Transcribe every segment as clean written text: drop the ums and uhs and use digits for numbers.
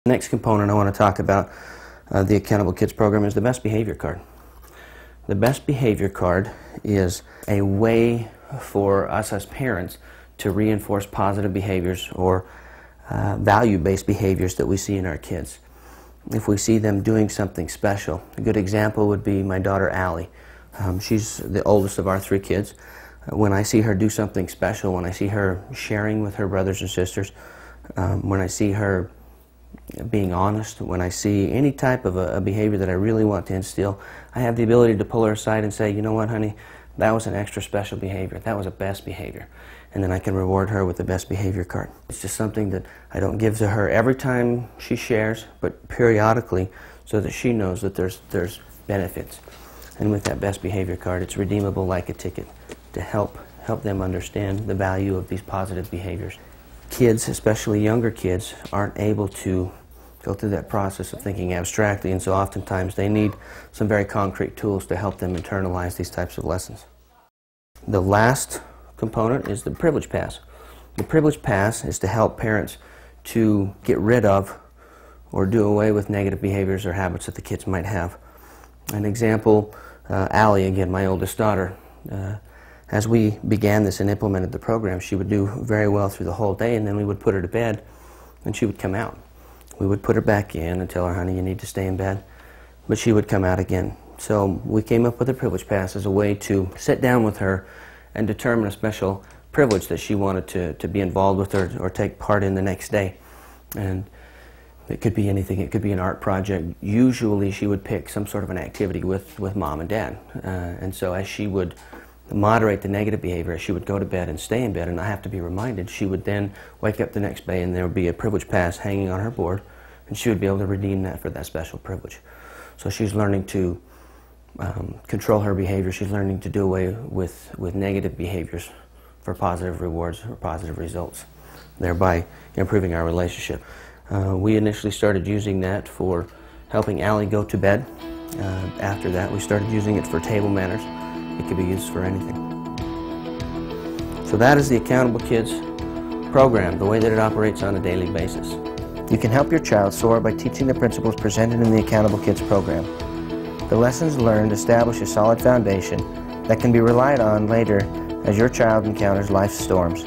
The next component I want to talk about the Accountable Kids program is the Best Behavior Card. The Best Behavior Card is a way for us as parents to reinforce positive behaviors or value-based behaviors that we see in our kids. If we see them doing something special, a good example would be my daughter Allie. She's the oldest of our three kids. When I see her do something special, when I see her sharing with her brothers and sisters, when I see her being honest, when I see any type of a behavior that I really want to instill, I have the ability to pull her aside and say, you know what, honey, that was an extra special behavior. That was a best behavior. And then I can reward her with the Best Behavior Card. It's just something that I don't give to her every time she shares, but periodically, so that she knows that there's benefits. And with that Best Behavior Card, it's redeemable like a ticket to help them understand the value of these positive behaviors. Kids, especially younger kids, aren't able to go through that process of thinking abstractly, and so oftentimes they need some very concrete tools to help them internalize these types of lessons. The last component is the Privilege Pass. The Privilege Pass is to help parents to get rid of or do away with negative behaviors or habits that the kids might have. An example, Allie, again, my oldest daughter, as we began this and implemented the program, she would do very well through the whole day, and then we would put her to bed and she would come out. We would put her back in and tell her, honey, you need to stay in bed, but she would come out again. So we came up with a Privilege Pass as a way to sit down with her and determine a special privilege that she wanted to be involved with or take part in the next day. And it could be anything. It could be an art project. Usually she would pick some sort of an activity with mom and dad. And so as she would moderate the negative behavior, as she would go to bed and stay in bed and not have to be reminded, she would then wake up the next day and there would be a Privilege Pass hanging on her board, and she would be able to redeem that for that special privilege. So she's learning to control her behavior. She's learning to do away with negative behaviors for positive rewards or positive results, thereby improving our relationship. We initially started using that for helping Allie go to bed. After that, we started using it for table manners. It could be used for anything. So that is the Accountable Kids program, the way that it operates on a daily basis. You can help your child soar by teaching the principles presented in the Accountable Kids program. The lessons learned establish a solid foundation that can be relied on later as your child encounters life's storms.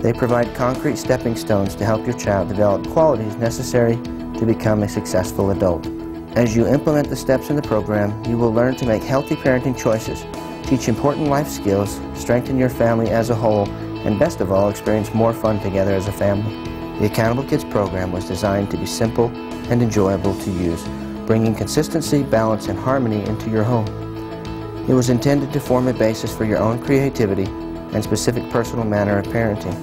They provide concrete stepping stones to help your child develop qualities necessary to become a successful adult. As you implement the steps in the program, you will learn to make healthy parenting choices, teach important life skills, strengthen your family as a whole, and best of all, experience more fun together as a family. The Accountable Kids program was designed to be simple and enjoyable to use, bringing consistency, balance, and harmony into your home. It was intended to form a basis for your own creativity and specific personal manner of parenting.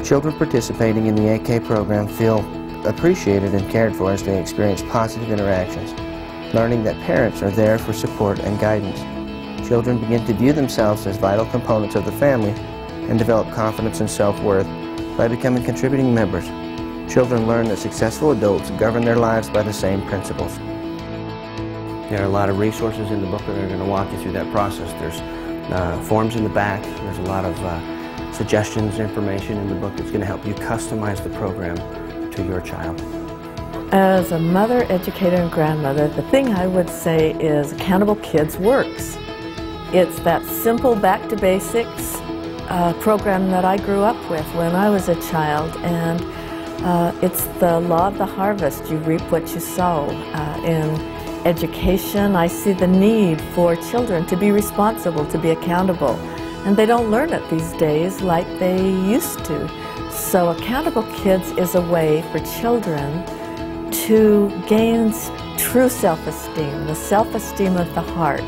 Children participating in the AK program feel appreciated and cared for as they experience positive interactions, learning that parents are there for support and guidance. Children begin to view themselves as vital components of the family and develop confidence and self-worth by becoming contributing members. Children learn that successful adults govern their lives by the same principles. There are a lot of resources in the book that are going to walk you through that process. There's forms in the back. There's a lot of suggestions, information in the book that's going to help you customize the program to your child. As a mother, educator, and grandmother, the thing I would say is Accountable Kids works. It's that simple back to basics program that I grew up with when I was a child, and it's the law of the harvest. You reap what you sow. In education, I see the need for children to be responsible, to be accountable, and they don't learn it these days like they used to. So Accountable Kids is a way for children to gain true self-esteem, the self-esteem of the heart.